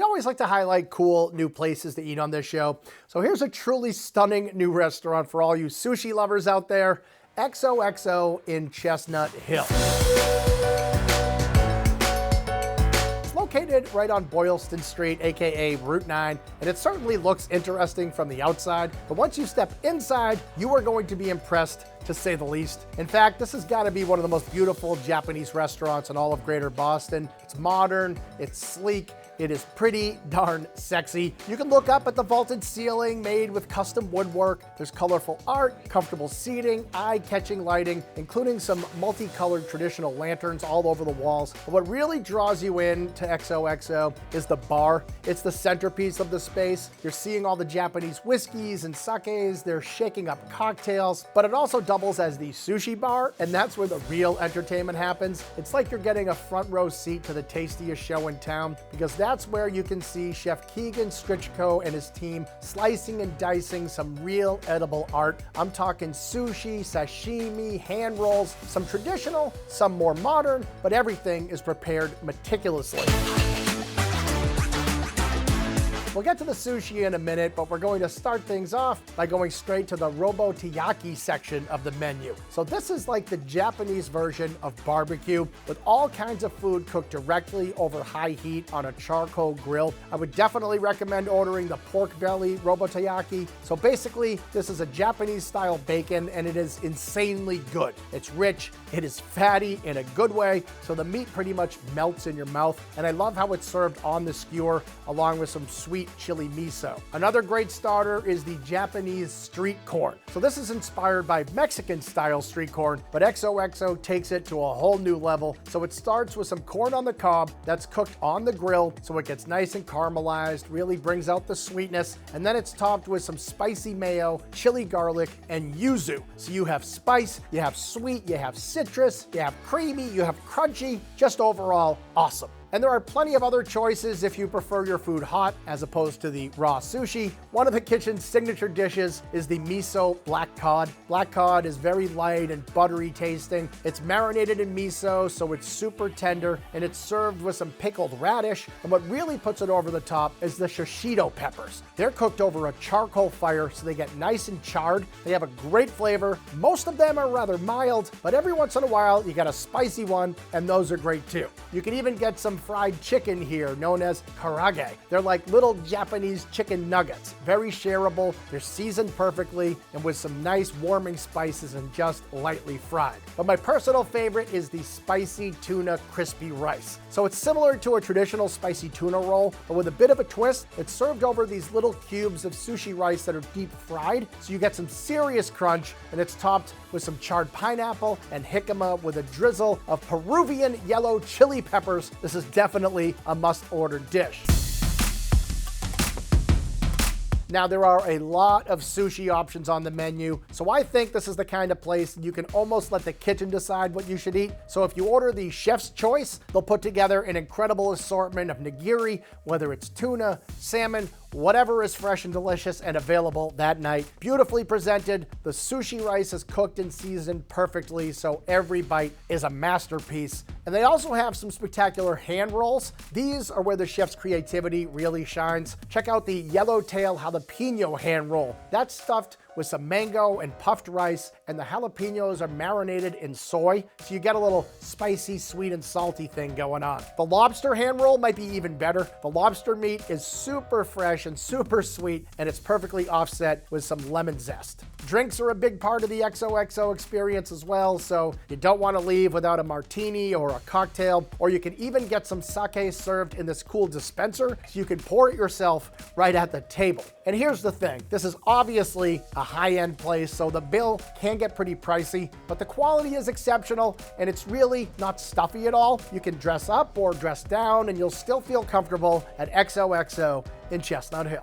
We always like to highlight cool new places to eat on this show. So here's a truly stunning new restaurant for all you sushi lovers out there, XOXO in Chestnut Hill. It's located right on Boylston Street, aka Route 9, and it certainly looks interesting from the outside, but once you step inside, you are going to be impressed, to say the least. In fact, this has got to be one of the most beautiful Japanese restaurants in all of Greater Boston. It's modern, it's sleek, it is pretty darn sexy. You can look up at the vaulted ceiling made with custom woodwork. There's colorful art, comfortable seating, eye-catching lighting, including some multicolored traditional lanterns all over the walls. But what really draws you in to XOXO is the bar. It's the centerpiece of the space. You're seeing all the Japanese whiskeys and sakes. They're shaking up cocktails, but it also doubles as the sushi bar, and that's where the real entertainment happens. It's like you're getting a front row seat to the tastiest show in town, because that's where you can see Chef Keegan Strichko and his team slicing and dicing some real edible art. I'm talking sushi, sashimi, hand rolls, some traditional, some more modern, but everything is prepared meticulously. We'll get to the sushi in a minute, but we're going to start things off by going straight to the robo-taiyaki section of the menu. So this is like the Japanese version of barbecue, with all kinds of food cooked directly over high heat on a charcoal grill. I would definitely recommend ordering the pork belly robo-taiyaki. So basically, this is a Japanese style bacon, and it is insanely good. It's rich, it is fatty in a good way, so the meat pretty much melts in your mouth, and I love how it's served on the skewer along with some sweet chili miso. Another great starter is the Japanese street corn. So this is inspired by Mexican style street corn, but XOXO takes it to a whole new level. So it starts with some corn on the cob that's cooked on the grill, so it gets nice and caramelized, really brings out the sweetness, and then it's topped with some spicy mayo, chili garlic, and yuzu. So you have spice, you have sweet, you have citrus, you have creamy, you have crunchy, just overall awesome. And there are plenty of other choices if you prefer your food hot as opposed to the raw sushi. One of the kitchen's signature dishes is the miso black cod. Black cod is very light and buttery tasting. It's marinated in miso, so it's super tender, and it's served with some pickled radish. And what really puts it over the top is the shishito peppers. They're cooked over a charcoal fire, so they get nice and charred. They have a great flavor. Most of them are rather mild, but every once in a while you get a spicy one, and those are great too. You can even get some fried chicken here, known as karage. They're like little Japanese chicken nuggets, very shareable. They're seasoned perfectly and with some nice warming spices and just lightly fried. But my personal favorite is the spicy tuna crispy rice. So it's similar to a traditional spicy tuna roll, but with a bit of a twist. It's served over these little cubes of sushi rice that are deep fried, so you get some serious crunch, and it's topped with some charred pineapple and jicama with a drizzle of Peruvian yellow chili peppers. This is definitely a must-order dish. Now, there are a lot of sushi options on the menu, so I think this is the kind of place you can almost let the kitchen decide what you should eat. So if you order the chef's choice, they'll put together an incredible assortment of nigiri, whether it's tuna, salmon, whatever is fresh and delicious and available that night. Beautifully presented, the sushi rice is cooked and seasoned perfectly, so every bite is a masterpiece. And they also have some spectacular hand rolls. These are where the chef's creativity really shines. Check out the yellowtail jalapeno hand roll. That's stuffed with some mango and puffed rice, and the jalapenos are marinated in soy, so you get a little spicy, sweet, and salty thing going on. The lobster hand roll might be even better. The lobster meat is super fresh and super sweet, and it's perfectly offset with some lemon zest. Drinks are a big part of the XOXO experience as well, so you don't want to leave without a martini or a cocktail, or you can even get some sake served in this cool dispenser, so you can pour it yourself right at the table. And here's the thing, this is obviously a high-end place, so the bill can get pretty pricey, but the quality is exceptional, and it's really not stuffy at all. You can dress up or dress down, and you'll still feel comfortable at XOXO in Chestnut Hill.